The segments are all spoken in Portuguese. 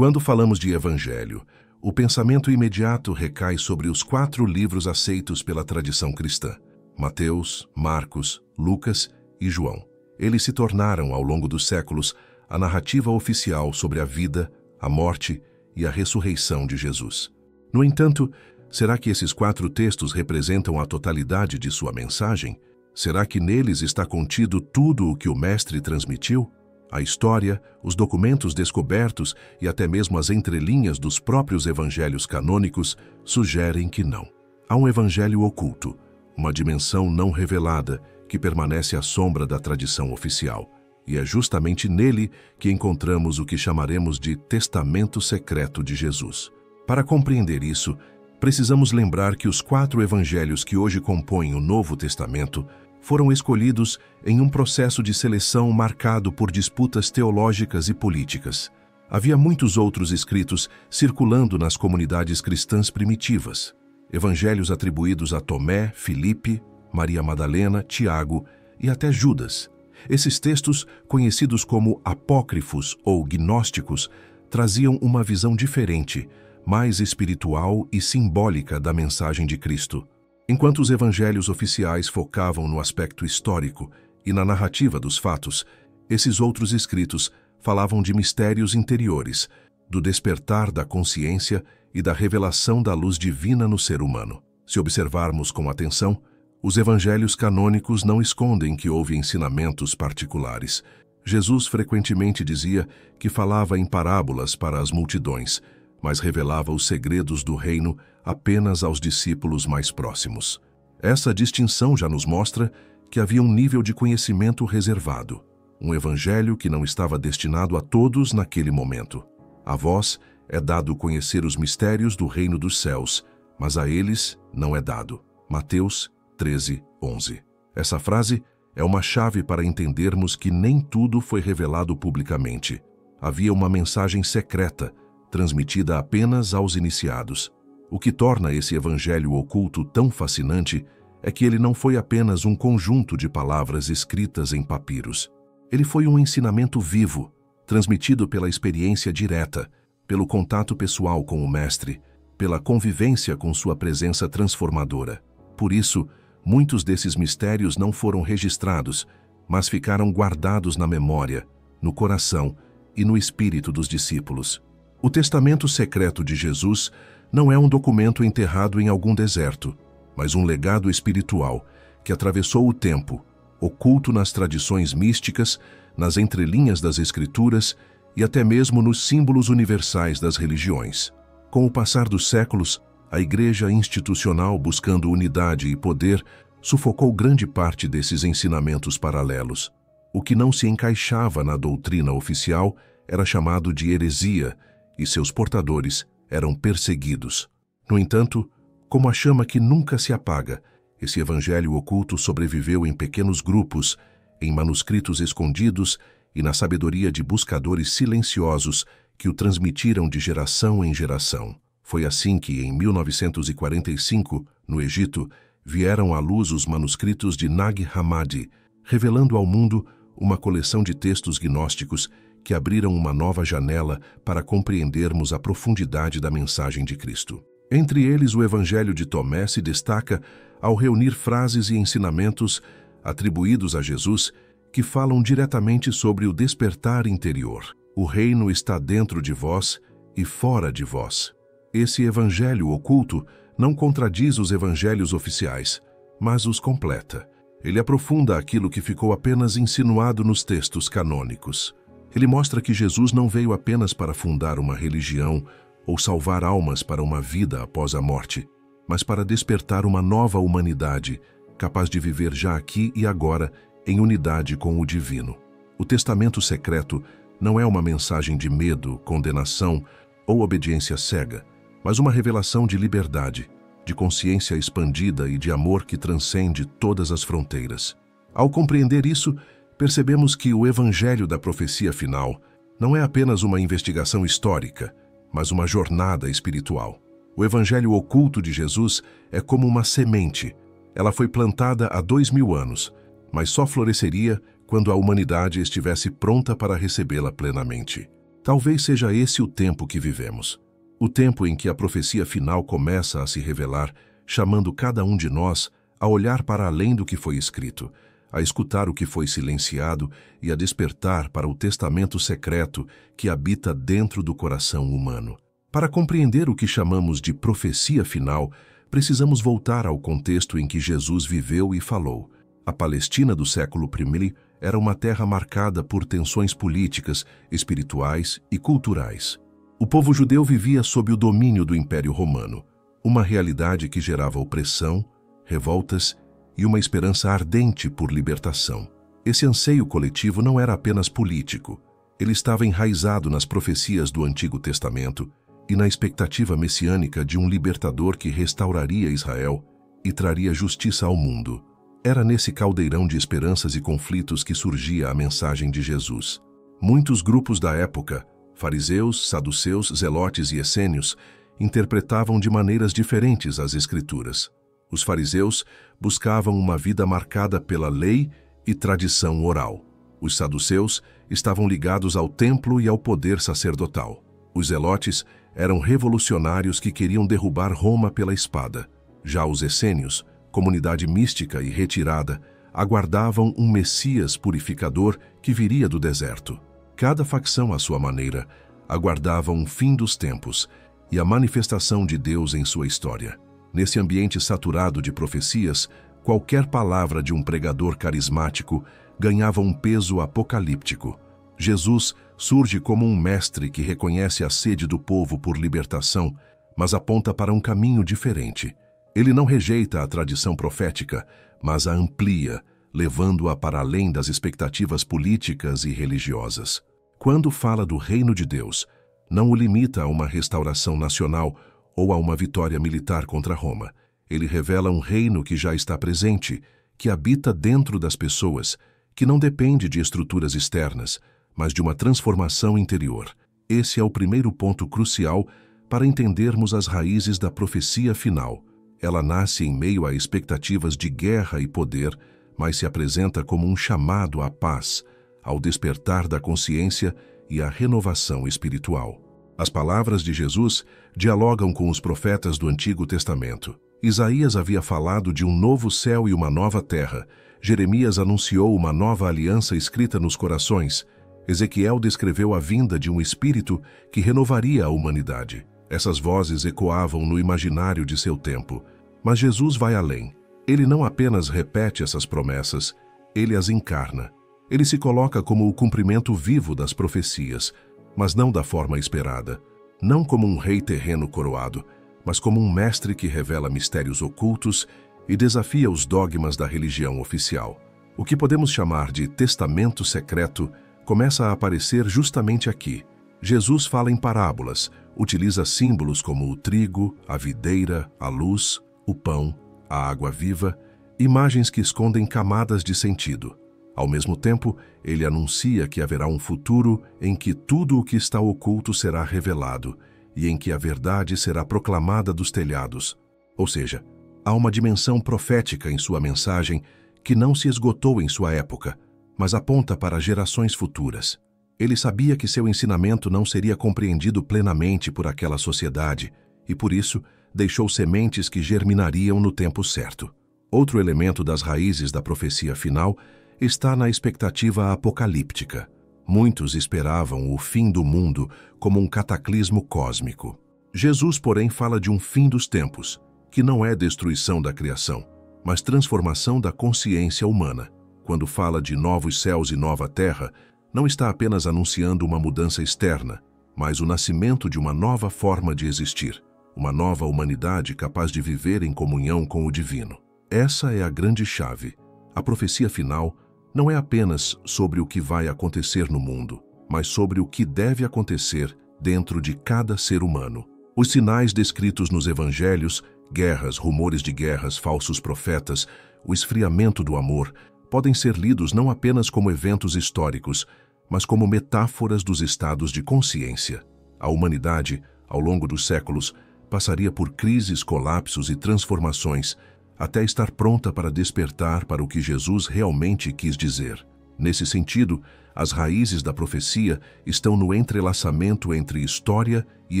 Quando falamos de evangelho, o pensamento imediato recai sobre os 4 livros aceitos pela tradição cristã: Mateus, Marcos, Lucas e João. Eles se tornaram, ao longo dos séculos, a narrativa oficial sobre a vida, a morte e a ressurreição de Jesus. No entanto, será que esses 4 textos representam a totalidade de sua mensagem? Será que neles está contido tudo o que o Mestre transmitiu? A história, os documentos descobertos e até mesmo as entrelinhas dos próprios evangelhos canônicos sugerem que não. Há um evangelho oculto, uma dimensão não revelada que permanece à sombra da tradição oficial. E é justamente nele que encontramos o que chamaremos de testamento secreto de Jesus. Para compreender isso, precisamos lembrar que os 4 evangelhos que hoje compõem o Novo Testamento foram escolhidos em um processo de seleção marcado por disputas teológicas e políticas. Havia muitos outros escritos circulando nas comunidades cristãs primitivas. Evangelhos atribuídos a Tomé, Filipe, Maria Madalena, Tiago e até Judas. Esses textos, conhecidos como apócrifos ou gnósticos, traziam uma visão diferente, mais espiritual e simbólica da mensagem de Cristo. Enquanto os evangelhos oficiais focavam no aspecto histórico e na narrativa dos fatos, esses outros escritos falavam de mistérios interiores, do despertar da consciência e da revelação da luz divina no ser humano. Se observarmos com atenção, os evangelhos canônicos não escondem que houve ensinamentos particulares. Jesus frequentemente dizia que falava em parábolas para as multidões, mas revelava os segredos do reino apenas aos discípulos mais próximos. Essa distinção já nos mostra que havia um nível de conhecimento reservado, um evangelho que não estava destinado a todos naquele momento. A vós é dado conhecer os mistérios do reino dos céus, mas a eles não é dado. Mateus 13:11. Essa frase é uma chave para entendermos que nem tudo foi revelado publicamente. Havia uma mensagem secreta, transmitida apenas aos iniciados. O que torna esse evangelho oculto tão fascinante é que ele não foi apenas um conjunto de palavras escritas em papiros. Ele foi um ensinamento vivo, transmitido pela experiência direta, pelo contato pessoal com o Mestre, pela convivência com sua presença transformadora. Por isso, muitos desses mistérios não foram registrados, mas ficaram guardados na memória, no coração e no espírito dos discípulos. O testamento secreto de Jesus não é um documento enterrado em algum deserto, mas um legado espiritual que atravessou o tempo, oculto nas tradições místicas, nas entrelinhas das Escrituras e até mesmo nos símbolos universais das religiões. Com o passar dos séculos, a Igreja institucional, buscando unidade e poder, sufocou grande parte desses ensinamentos paralelos. O que não se encaixava na doutrina oficial era chamado de heresia, e seus portadores eram perseguidos. No entanto, como a chama que nunca se apaga, esse evangelho oculto sobreviveu em pequenos grupos, em manuscritos escondidos e na sabedoria de buscadores silenciosos que o transmitiram de geração em geração. Foi assim que, em 1945, no Egito, vieram à luz os manuscritos de Nag Hammadi, revelando ao mundo uma coleção de textos gnósticos que abriram uma nova janela para compreendermos a profundidade da mensagem de Cristo. Entre eles, o Evangelho de Tomé se destaca ao reunir frases e ensinamentos atribuídos a Jesus que falam diretamente sobre o despertar interior. O reino está dentro de vós e fora de vós. Esse evangelho oculto não contradiz os evangelhos oficiais, mas os completa. Ele aprofunda aquilo que ficou apenas insinuado nos textos canônicos. Ele mostra que Jesus não veio apenas para fundar uma religião ou salvar almas para uma vida após a morte, mas para despertar uma nova humanidade, capaz de viver já aqui e agora em unidade com o divino. O testamento secreto não é uma mensagem de medo, condenação ou obediência cega, mas uma revelação de liberdade, de consciência expandida e de amor que transcende todas as fronteiras. Ao compreender isso, percebemos que o evangelho da profecia final não é apenas uma investigação histórica, mas uma jornada espiritual. O evangelho oculto de Jesus é como uma semente. Ela foi plantada há 2000 anos, mas só floresceria quando a humanidade estivesse pronta para recebê-la plenamente. Talvez seja esse o tempo que vivemos. O tempo em que a profecia final começa a se revelar, chamando cada um de nós a olhar para além do que foi escrito, a escutar o que foi silenciado e a despertar para o testamento secreto que habita dentro do coração humano. Para compreender o que chamamos de profecia final, precisamos voltar ao contexto em que Jesus viveu e falou. A Palestina do século I era uma terra marcada por tensões políticas, espirituais e culturais. O povo judeu vivia sob o domínio do Império Romano, uma realidade que gerava opressão, revoltas e uma esperança ardente por libertação. Esse anseio coletivo não era apenas político, ele estava enraizado nas profecias do Antigo Testamento e na expectativa messiânica de um libertador que restauraria Israel e traria justiça ao mundo. Era nesse caldeirão de esperanças e conflitos que surgia a mensagem de Jesus. Muitos grupos da época, fariseus, saduceus, zelotes e essênios, interpretavam de maneiras diferentes as Escrituras. Os fariseus buscavam uma vida marcada pela lei e tradição oral. Os saduceus estavam ligados ao templo e ao poder sacerdotal. Os zelotes eram revolucionários que queriam derrubar Roma pela espada. Já os essênios, comunidade mística e retirada, aguardavam um Messias purificador que viria do deserto. Cada facção, à sua maneira, aguardava um fim dos tempos e a manifestação de Deus em sua história. Nesse ambiente saturado de profecias, qualquer palavra de um pregador carismático ganhava um peso apocalíptico. Jesus surge como um mestre que reconhece a sede do povo por libertação, mas aponta para um caminho diferente. Ele não rejeita a tradição profética, mas a amplia, levando-a para além das expectativas políticas e religiosas. Quando fala do reino de Deus, não o limita a uma restauração nacional ou a uma vitória militar contra Roma. Ele revela um reino que já está presente, que habita dentro das pessoas, que não depende de estruturas externas, mas de uma transformação interior. Esse é o primeiro ponto crucial para entendermos as raízes da profecia final. Ela nasce em meio a expectativas de guerra e poder, mas se apresenta como um chamado à paz, ao despertar da consciência e à renovação espiritual. As palavras de Jesus dialogam com os profetas do Antigo Testamento. Isaías havia falado de um novo céu e uma nova terra. Jeremias anunciou uma nova aliança escrita nos corações. Ezequiel descreveu a vinda de um espírito que renovaria a humanidade. Essas vozes ecoavam no imaginário de seu tempo. Mas Jesus vai além. Ele não apenas repete essas promessas, ele as encarna. Ele se coloca como o cumprimento vivo das profecias, mas não da forma esperada. Não como um rei terreno coroado, mas como um mestre que revela mistérios ocultos e desafia os dogmas da religião oficial. O que podemos chamar de testamento secreto começa a aparecer justamente aqui. Jesus fala em parábolas, utiliza símbolos como o trigo, a videira, a luz, o pão, a água viva, imagens que escondem camadas de sentido. Ao mesmo tempo, ele anuncia que haverá um futuro em que tudo o que está oculto será revelado e em que a verdade será proclamada dos telhados. Ou seja, há uma dimensão profética em sua mensagem que não se esgotou em sua época, mas aponta para gerações futuras. Ele sabia que seu ensinamento não seria compreendido plenamente por aquela sociedade e, por isso, deixou sementes que germinariam no tempo certo. Outro elemento das raízes da profecia final está na expectativa apocalíptica. Muitos esperavam o fim do mundo como um cataclismo cósmico. Jesus, porém, fala de um fim dos tempos, que não é destruição da criação, mas transformação da consciência humana. Quando fala de novos céus e nova terra, não está apenas anunciando uma mudança externa, mas o nascimento de uma nova forma de existir, uma nova humanidade capaz de viver em comunhão com o divino. Essa é a grande chave. A profecia final não é apenas sobre o que vai acontecer no mundo, mas sobre o que deve acontecer dentro de cada ser humano. Os sinais descritos nos evangelhos, guerras, rumores de guerras, falsos profetas, o esfriamento do amor, podem ser lidos não apenas como eventos históricos, mas como metáforas dos estados de consciência. A humanidade, ao longo dos séculos, passaria por crises, colapsos e transformações, até estar pronta para despertar para o que Jesus realmente quis dizer. Nesse sentido, as raízes da profecia estão no entrelaçamento entre história e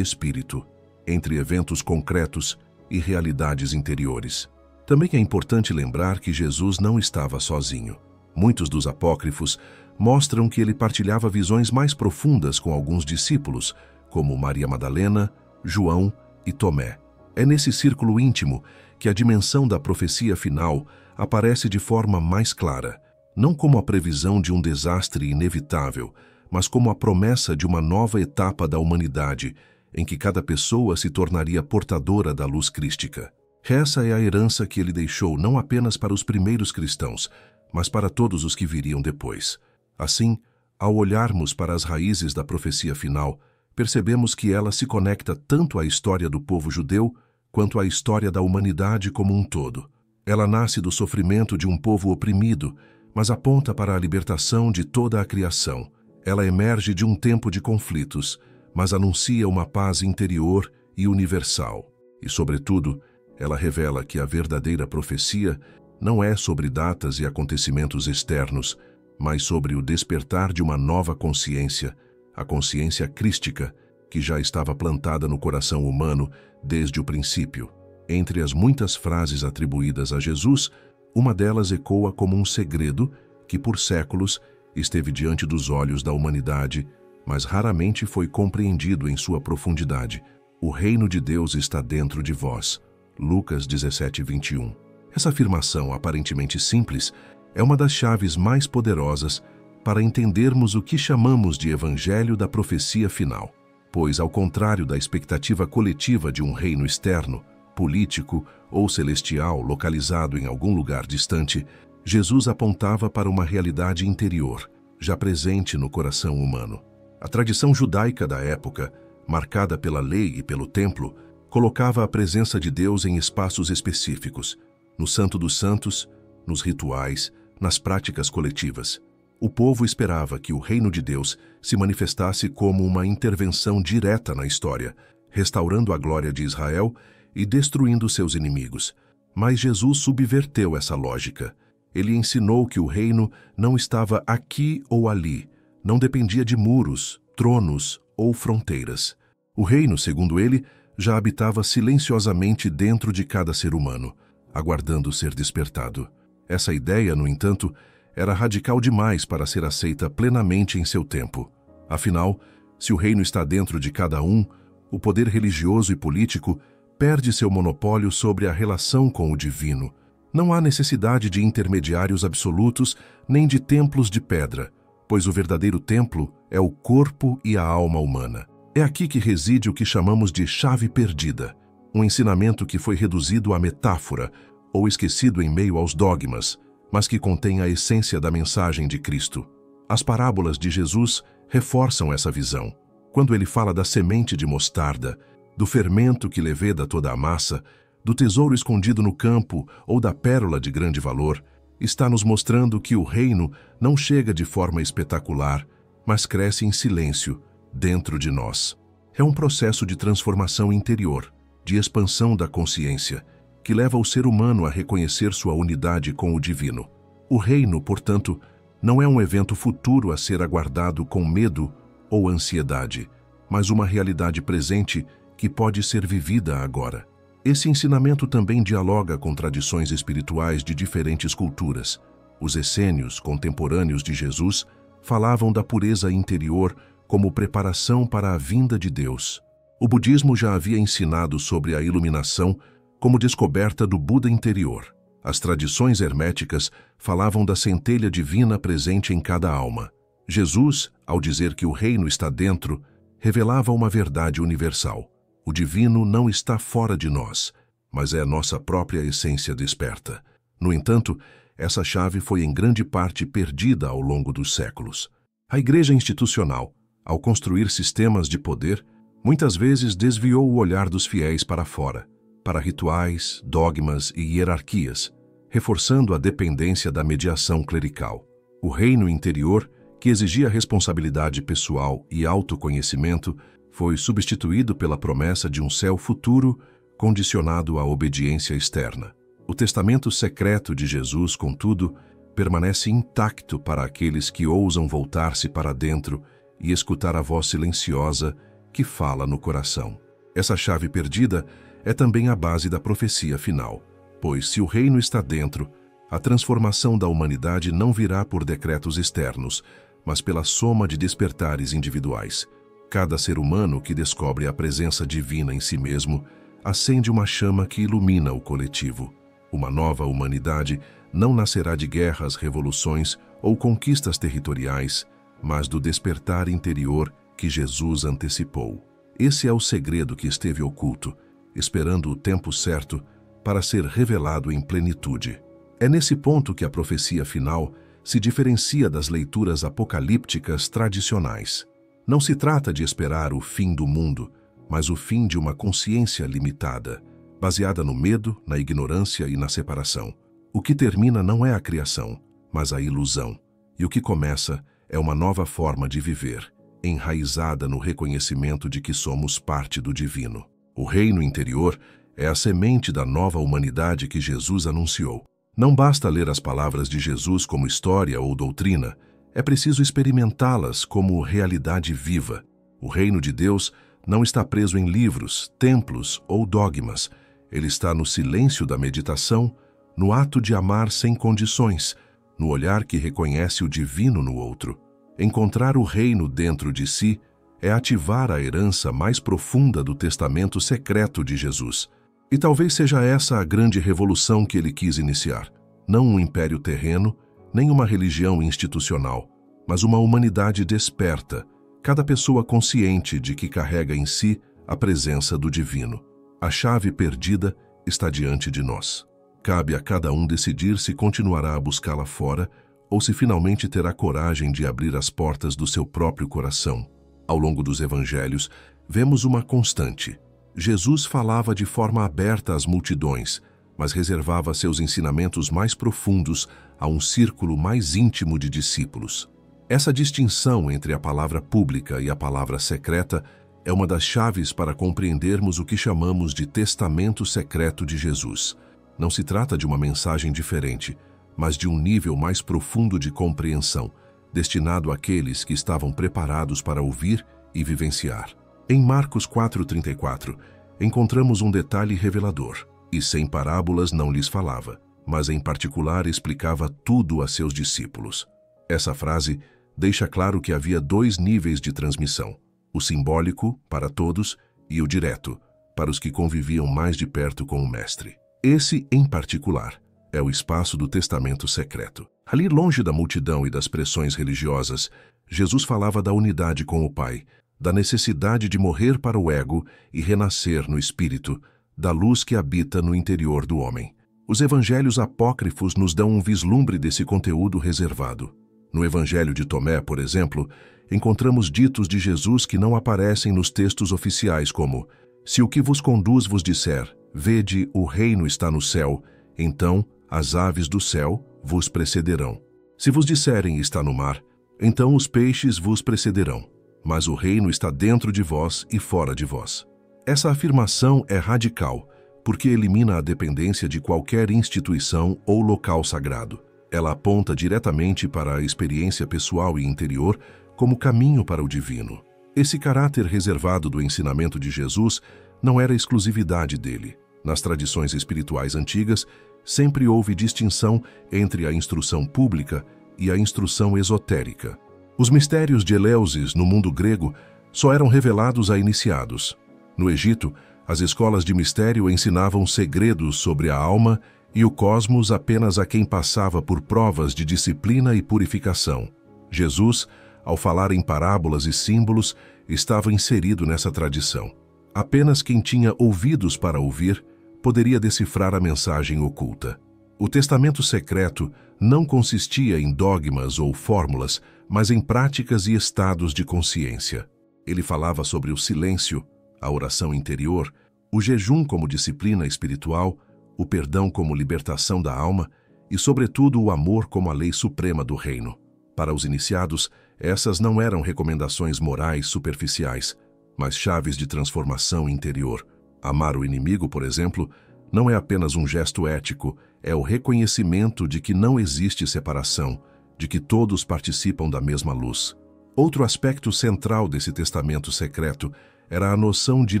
espírito, entre eventos concretos e realidades interiores. Também é importante lembrar que Jesus não estava sozinho. Muitos dos apócrifos mostram que ele partilhava visões mais profundas com alguns discípulos, como Maria Madalena, João e Tomé. É nesse círculo íntimo que a dimensão da profecia final aparece de forma mais clara, não como a previsão de um desastre inevitável, mas como a promessa de uma nova etapa da humanidade, em que cada pessoa se tornaria portadora da luz crística. Essa é a herança que ele deixou não apenas para os primeiros cristãos, mas para todos os que viriam depois. Assim, ao olharmos para as raízes da profecia final, percebemos que ela se conecta tanto à história do povo judeu quanto à história da humanidade como um todo. Ela nasce do sofrimento de um povo oprimido, mas aponta para a libertação de toda a criação. Ela emerge de um tempo de conflitos, mas anuncia uma paz interior e universal. E, sobretudo, ela revela que a verdadeira profecia não é sobre datas e acontecimentos externos, mas sobre o despertar de uma nova consciência, a consciência crística, que já estava plantada no coração humano desde o princípio. Entre as muitas frases atribuídas a Jesus, uma delas ecoa como um segredo que, por séculos, esteve diante dos olhos da humanidade, mas raramente foi compreendido em sua profundidade. O reino de Deus está dentro de vós. Lucas 17:21. Essa afirmação, aparentemente simples, é uma das chaves mais poderosas para entendermos o que chamamos de Evangelho da profecia final. Pois, ao contrário da expectativa coletiva de um reino externo, político ou celestial localizado em algum lugar distante, Jesus apontava para uma realidade interior, já presente no coração humano. A tradição judaica da época, marcada pela lei e pelo templo, colocava a presença de Deus em espaços específicos, no Santo dos Santos, nos rituais, nas práticas coletivas. O povo esperava que o reino de Deus se manifestasse como uma intervenção direta na história, restaurando a glória de Israel e destruindo seus inimigos. Mas Jesus subverteu essa lógica. Ele ensinou que o reino não estava aqui ou ali, não dependia de muros, tronos ou fronteiras. O reino, segundo ele, já habitava silenciosamente dentro de cada ser humano, aguardando ser despertado. Essa ideia, no entanto, era radical demais para ser aceita plenamente em seu tempo. Afinal, se o reino está dentro de cada um, o poder religioso e político perde seu monopólio sobre a relação com o divino. Não há necessidade de intermediários absolutos nem de templos de pedra, pois o verdadeiro templo é o corpo e a alma humana. É aqui que reside o que chamamos de chave perdida, um ensinamento que foi reduzido à metáfora ou esquecido em meio aos dogmas, mas que contém a essência da mensagem de Cristo. As parábolas de Jesus reforçam essa visão. Quando ele fala da semente de mostarda, do fermento que leveda toda a massa, do tesouro escondido no campo ou da pérola de grande valor, está nos mostrando que o reino não chega de forma espetacular, mas cresce em silêncio, dentro de nós. É um processo de transformação interior, de expansão da consciência, que leva o ser humano a reconhecer sua unidade com o divino. O reino, portanto, não é um evento futuro a ser aguardado com medo ou ansiedade, mas uma realidade presente que pode ser vivida agora. Esse ensinamento também dialoga com tradições espirituais de diferentes culturas. Os essênios, contemporâneos de Jesus, falavam da pureza interior como preparação para a vinda de Deus. O budismo já havia ensinado sobre a iluminação como descoberta do Buda interior. As tradições herméticas falavam da centelha divina presente em cada alma. Jesus, ao dizer que o reino está dentro, revelava uma verdade universal. O divino não está fora de nós, mas é nossa própria essência desperta. No entanto, essa chave foi em grande parte perdida ao longo dos séculos. A igreja institucional, ao construir sistemas de poder, muitas vezes desviou o olhar dos fiéis para fora, para rituais, dogmas e hierarquias, reforçando a dependência da mediação clerical. O reino interior, que exigia responsabilidade pessoal e autoconhecimento, foi substituído pela promessa de um céu futuro condicionado à obediência externa. O testamento secreto de Jesus, contudo, permanece intacto para aqueles que ousam voltar-se para dentro e escutar a voz silenciosa que fala no coração. Essa chave perdida é também a base da profecia final, pois se o reino está dentro, a transformação da humanidade não virá por decretos externos, mas pela soma de despertares individuais. Cada ser humano que descobre a presença divina em si mesmo acende uma chama que ilumina o coletivo. Uma nova humanidade não nascerá de guerras, revoluções ou conquistas territoriais, mas do despertar interior que Jesus antecipou. Esse é o segredo que esteve oculto, esperando o tempo certo para ser revelado em plenitude. É nesse ponto que a profecia final se diferencia das leituras apocalípticas tradicionais. Não se trata de esperar o fim do mundo, mas o fim de uma consciência limitada, baseada no medo, na ignorância e na separação. O que termina não é a criação, mas a ilusão. E o que começa é uma nova forma de viver, enraizada no reconhecimento de que somos parte do divino. O reino interior é a semente da nova humanidade que Jesus anunciou. Não basta ler as palavras de Jesus como história ou doutrina, é preciso experimentá-las como realidade viva. O reino de Deus não está preso em livros, templos ou dogmas. Ele está no silêncio da meditação, no ato de amar sem condições, no olhar que reconhece o divino no outro. Encontrar o reino dentro de si é ativar a herança mais profunda do testamento secreto de Jesus. E talvez seja essa a grande revolução que ele quis iniciar. Não um império terreno, nem uma religião institucional, mas uma humanidade desperta, cada pessoa consciente de que carrega em si a presença do divino. A chave perdida está diante de nós. Cabe a cada um decidir se continuará a buscá-la fora ou se finalmente terá coragem de abrir as portas do seu próprio coração. Ao longo dos evangelhos, vemos uma constante. Jesus falava de forma aberta às multidões, mas reservava seus ensinamentos mais profundos a um círculo mais íntimo de discípulos. Essa distinção entre a palavra pública e a palavra secreta é uma das chaves para compreendermos o que chamamos de testamento secreto de Jesus. Não se trata de uma mensagem diferente, mas de um nível mais profundo de compreensão, destinado àqueles que estavam preparados para ouvir e vivenciar. Em Marcos 4,34, encontramos um detalhe revelador. E sem parábolas não lhes falava, mas em particular explicava tudo a seus discípulos. Essa frase deixa claro que havia dois níveis de transmissão: o simbólico, para todos, e o direto, para os que conviviam mais de perto com o Mestre. Esse, em particular, é o espaço do testamento secreto. Ali, longe da multidão e das pressões religiosas, Jesus falava da unidade com o Pai, da necessidade de morrer para o ego e renascer no espírito, da luz que habita no interior do homem. Os evangelhos apócrifos nos dão um vislumbre desse conteúdo reservado. No Evangelho de Tomé, por exemplo, encontramos ditos de Jesus que não aparecem nos textos oficiais como: se o que vos conduz vos disser, vede, o reino está no céu, então as aves do céu vos precederão. Se vos disserem, está no mar, então os peixes vos precederão. Mas o reino está dentro de vós e fora de vós. Essa afirmação é radical, porque elimina a dependência de qualquer instituição ou local sagrado. Ela aponta diretamente para a experiência pessoal e interior como caminho para o divino. Esse caráter reservado do ensinamento de Jesus não era exclusividade dele. Nas tradições espirituais antigas, sempre houve distinção entre a instrução pública e a instrução esotérica. Os mistérios de Eleusis no mundo grego só eram revelados a iniciados. No Egito, as escolas de mistério ensinavam segredos sobre a alma e o cosmos apenas a quem passava por provas de disciplina e purificação. Jesus, ao falar em parábolas e símbolos, estava inserido nessa tradição. Apenas quem tinha ouvidos para ouvir poderia decifrar a mensagem oculta. O testamento secreto não consistia em dogmas ou fórmulas, mas em práticas e estados de consciência. Ele falava sobre o silêncio, a oração interior, o jejum como disciplina espiritual, o perdão como libertação da alma e, sobretudo, o amor como a lei suprema do reino. Para os iniciados, essas não eram recomendações morais superficiais, mas chaves de transformação interior. Amar o inimigo, por exemplo, não é apenas um gesto ético, é o reconhecimento de que não existe separação, de que todos participam da mesma luz. Outro aspecto central desse testamento secreto era a noção de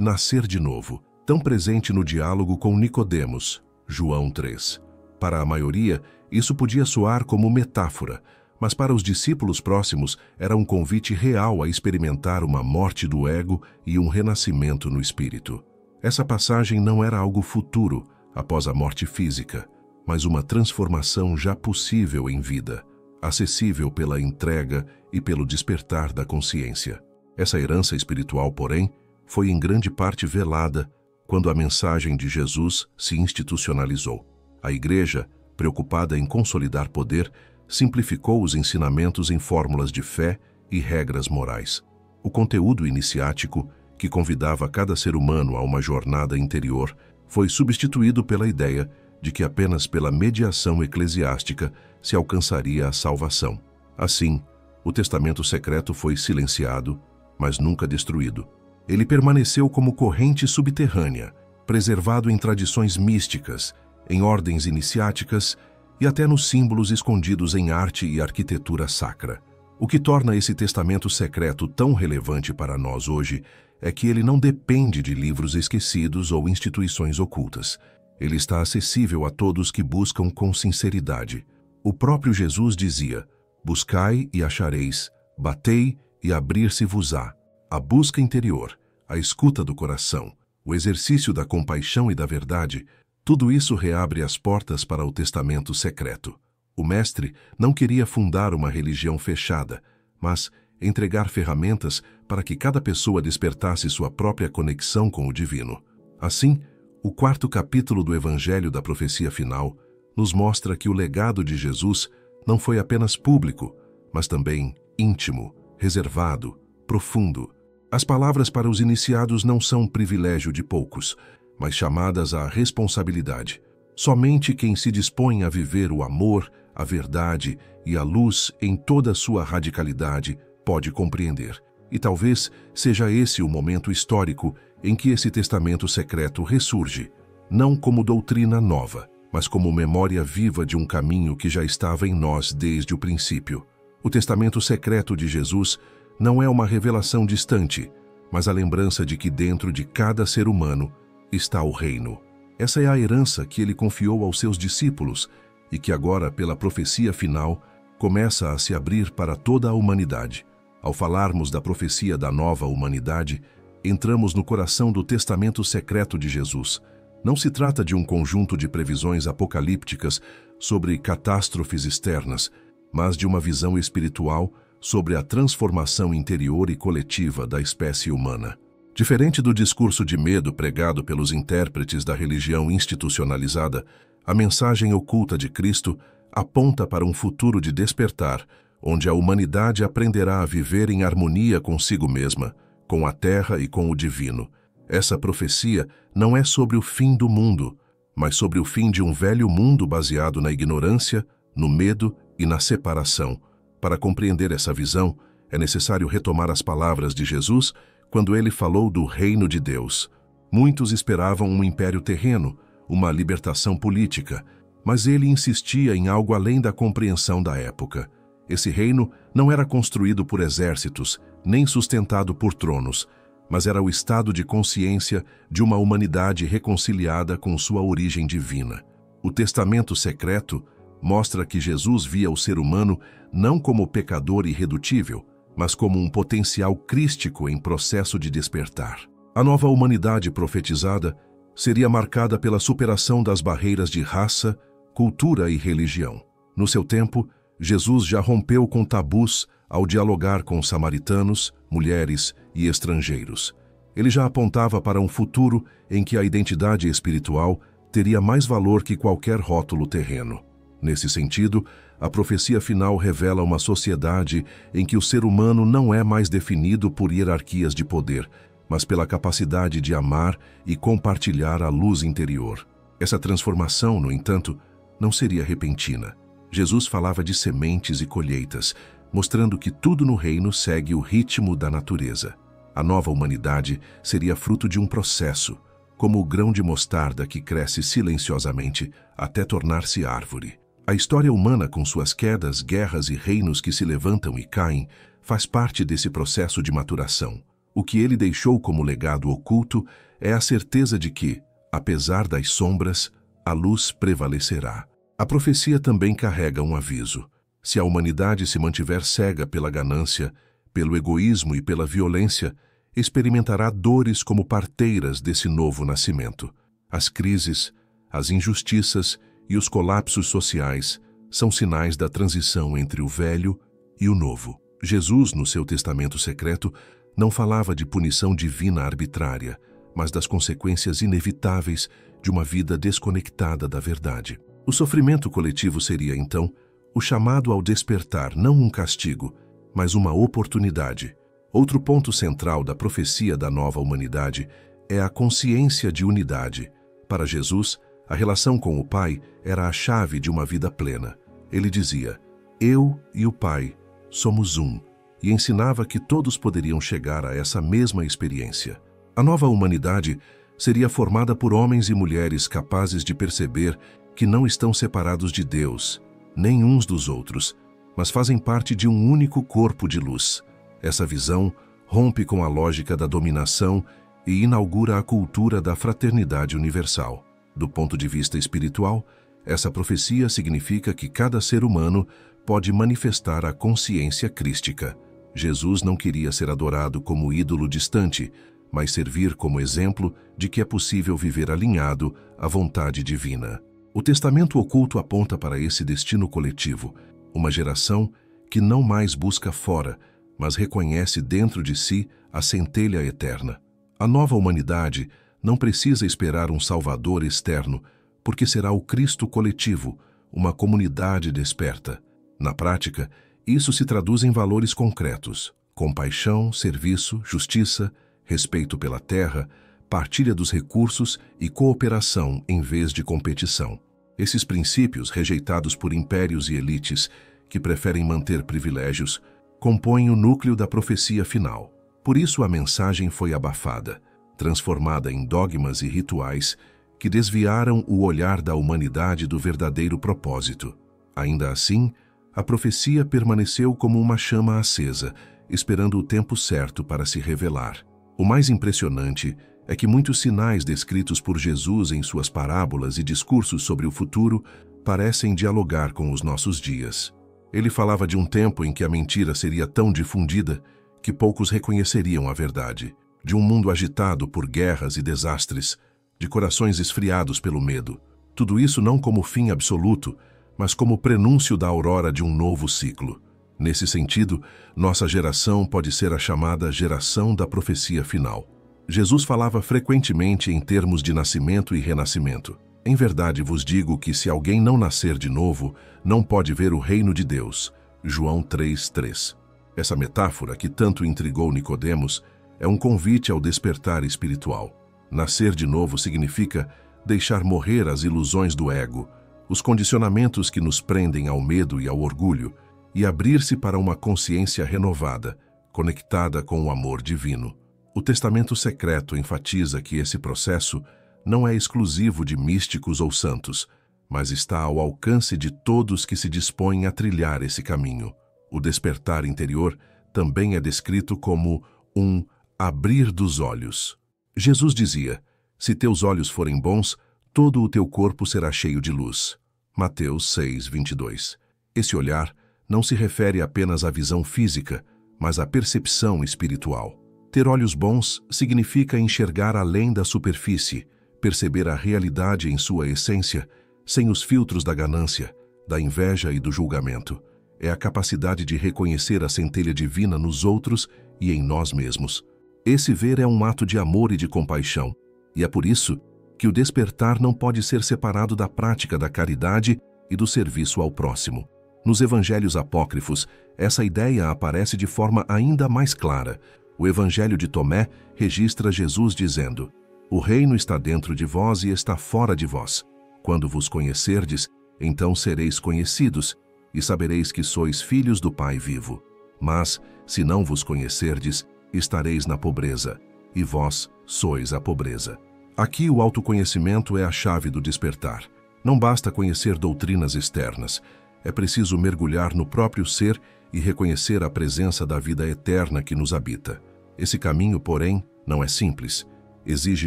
nascer de novo, tão presente no diálogo com Nicodemos, João 3. Para a maioria, isso podia soar como metáfora, mas para os discípulos próximos era um convite real a experimentar uma morte do ego e um renascimento no espírito. Essa passagem não era algo futuro, após a morte física, mas uma transformação já possível em vida, acessível pela entrega e pelo despertar da consciência. Essa herança espiritual, porém, foi em grande parte velada quando a mensagem de Jesus se institucionalizou. A Igreja, preocupada em consolidar poder, simplificou os ensinamentos em fórmulas de fé e regras morais. O conteúdo iniciático, que convidava cada ser humano a uma jornada interior, foi substituído pela ideia de que apenas pela mediação eclesiástica se alcançaria a salvação. Assim, o testamento secreto foi silenciado, mas nunca destruído. Ele permaneceu como corrente subterrânea, preservado em tradições místicas, em ordens iniciáticas e até nos símbolos escondidos em arte e arquitetura sacra. O que torna esse testamento secreto tão relevante para nós hoje é que ele não depende de livros esquecidos ou instituições ocultas. Ele está acessível a todos que buscam com sinceridade. O próprio Jesus dizia: buscai e achareis, batei e abrir-se-vos-á. A busca interior, a escuta do coração, o exercício da compaixão e da verdade, tudo isso reabre as portas para o testamento secreto. O Mestre não queria fundar uma religião fechada, mas entregar ferramentas para que cada pessoa despertasse sua própria conexão com o divino. Assim, o 4º capítulo do Evangelho da Profecia Final nos mostra que o legado de Jesus não foi apenas público, mas também íntimo, reservado, profundo. As palavras para os iniciados não são privilégio de poucos, mas chamadas à responsabilidade. Somente quem se dispõe a viver o amor, a verdade e a luz em toda a sua radicalidade pode compreender. E talvez seja esse o momento histórico em que esse testamento secreto ressurge, não como doutrina nova, mas como memória viva de um caminho que já estava em nós desde o princípio. O testamento secreto de Jesus não é uma revelação distante, mas a lembrança de que dentro de cada ser humano está o reino. Essa é a herança que ele confiou aos seus discípulos e que agora, pela profecia final, começa a se abrir para toda a humanidade. Ao falarmos da profecia da nova humanidade, entramos no coração do testamento secreto de Jesus. Não se trata de um conjunto de previsões apocalípticas sobre catástrofes externas, mas de uma visão espiritual sobre a transformação interior e coletiva da espécie humana. Diferente do discurso de medo pregado pelos intérpretes da religião institucionalizada, a mensagem oculta de Cristo aponta para um futuro de despertar, onde a humanidade aprenderá a viver em harmonia consigo mesma, com a terra e com o divino. Essa profecia não é sobre o fim do mundo, mas sobre o fim de um velho mundo baseado na ignorância, no medo e na separação. Para compreender essa visão, é necessário retomar as palavras de Jesus quando ele falou do reino de Deus. Muitos esperavam um império terreno, uma libertação política, mas ele insistia em algo além da compreensão da época. Esse reino não era construído por exércitos, nem sustentado por tronos, mas era o estado de consciência de uma humanidade reconciliada com sua origem divina. O testamento secreto mostra que Jesus via o ser humano não como pecador irredutível, mas como um potencial crístico em processo de despertar. A nova humanidade profetizada seria marcada pela superação das barreiras de raça, cultura e religião. No seu tempo, Jesus já rompeu com tabus ao dialogar com samaritanos, mulheres e estrangeiros. Ele já apontava para um futuro em que a identidade espiritual teria mais valor que qualquer rótulo terreno. Nesse sentido, a profecia final revela uma sociedade em que o ser humano não é mais definido por hierarquias de poder, mas pela capacidade de amar e compartilhar a luz interior. Essa transformação, no entanto, não seria repentina. Jesus falava de sementes e colheitas, mostrando que tudo no reino segue o ritmo da natureza. A nova humanidade seria fruto de um processo, como o grão de mostarda que cresce silenciosamente até tornar-se árvore. A história humana, com suas quedas, guerras e reinos que se levantam e caem, faz parte desse processo de maturação. O que ele deixou como legado oculto é a certeza de que, apesar das sombras, a luz prevalecerá. A profecia também carrega um aviso. Se a humanidade se mantiver cega pela ganância, pelo egoísmo e pela violência, experimentará dores como parteiras desse novo nascimento. As crises, as injustiças e os colapsos sociais são sinais da transição entre o velho e o novo. Jesus, no seu testamento secreto, não falava de punição divina arbitrária, mas das consequências inevitáveis de uma vida desconectada da verdade. O sofrimento coletivo seria, então, o chamado ao despertar, não um castigo, mas uma oportunidade. Outro ponto central da profecia da nova humanidade é a consciência de unidade. Para Jesus, a relação com o Pai era a chave de uma vida plena. Ele dizia: "Eu e o Pai somos um", e ensinava que todos poderiam chegar a essa mesma experiência. A nova humanidade seria formada por homens e mulheres capazes de perceber que não estão separados de Deus, nem uns dos outros, mas fazem parte de um único corpo de luz. Essa visão rompe com a lógica da dominação e inaugura a cultura da fraternidade universal. Do ponto de vista espiritual, essa profecia significa que cada ser humano pode manifestar a consciência crística. Jesus não queria ser adorado como ídolo distante, mas servir como exemplo de que é possível viver alinhado à vontade divina. O testamento oculto aponta para esse destino coletivo, uma geração que não mais busca fora, mas reconhece dentro de si a centelha eterna. A nova humanidade não precisa esperar um Salvador externo, porque será o Cristo coletivo, uma comunidade desperta. Na prática, isso se traduz em valores concretos: compaixão, serviço, justiça, respeito pela terra, partilha dos recursos e cooperação em vez de competição. Esses princípios, rejeitados por impérios e elites que preferem manter privilégios, compõem o núcleo da profecia final. Por isso a mensagem foi abafada, transformada em dogmas e rituais que desviaram o olhar da humanidade do verdadeiro propósito. Ainda assim, a profecia permaneceu como uma chama acesa, esperando o tempo certo para se revelar. O mais impressionante é que muitos sinais descritos por Jesus em suas parábolas e discursos sobre o futuro parecem dialogar com os nossos dias. Ele falava de um tempo em que a mentira seria tão difundida que poucos reconheceriam a verdade, de um mundo agitado por guerras e desastres, de corações esfriados pelo medo. Tudo isso não como fim absoluto, mas como prenúncio da aurora de um novo ciclo. Nesse sentido, nossa geração pode ser a chamada geração da profecia final. Jesus falava frequentemente em termos de nascimento e renascimento. Em verdade vos digo que se alguém não nascer de novo, não pode ver o reino de Deus. João 3:3. Essa metáfora, que tanto intrigou Nicodemos, é um convite ao despertar espiritual. Nascer de novo significa deixar morrer as ilusões do ego, os condicionamentos que nos prendem ao medo e ao orgulho, e abrir-se para uma consciência renovada, conectada com o amor divino. O Testamento Secreto enfatiza que esse processo não é exclusivo de místicos ou santos, mas está ao alcance de todos que se dispõem a trilhar esse caminho. O despertar interior também é descrito como um abrir dos olhos. Jesus dizia: "Se teus olhos forem bons, todo o teu corpo será cheio de luz." Mateus 6:22. Esse olhar não se refere apenas à visão física, mas à percepção espiritual. Ter olhos bons significa enxergar além da superfície, perceber a realidade em sua essência, sem os filtros da ganância, da inveja e do julgamento. É a capacidade de reconhecer a centelha divina nos outros e em nós mesmos. Esse ver é um ato de amor e de compaixão, e é por isso que o despertar não pode ser separado da prática da caridade e do serviço ao próximo. Nos evangelhos apócrifos, essa ideia aparece de forma ainda mais clara. O Evangelho de Tomé registra Jesus dizendo: "O reino está dentro de vós e está fora de vós. Quando vos conhecerdes, então sereis conhecidos, e sabereis que sois filhos do Pai vivo. Mas, se não vos conhecerdes, estareis na pobreza, e vós sois a pobreza." Aqui o autoconhecimento é a chave do despertar. Não basta conhecer doutrinas externas. É preciso mergulhar no próprio ser e reconhecer a presença da vida eterna que nos habita. Esse caminho, porém, não é simples. Exige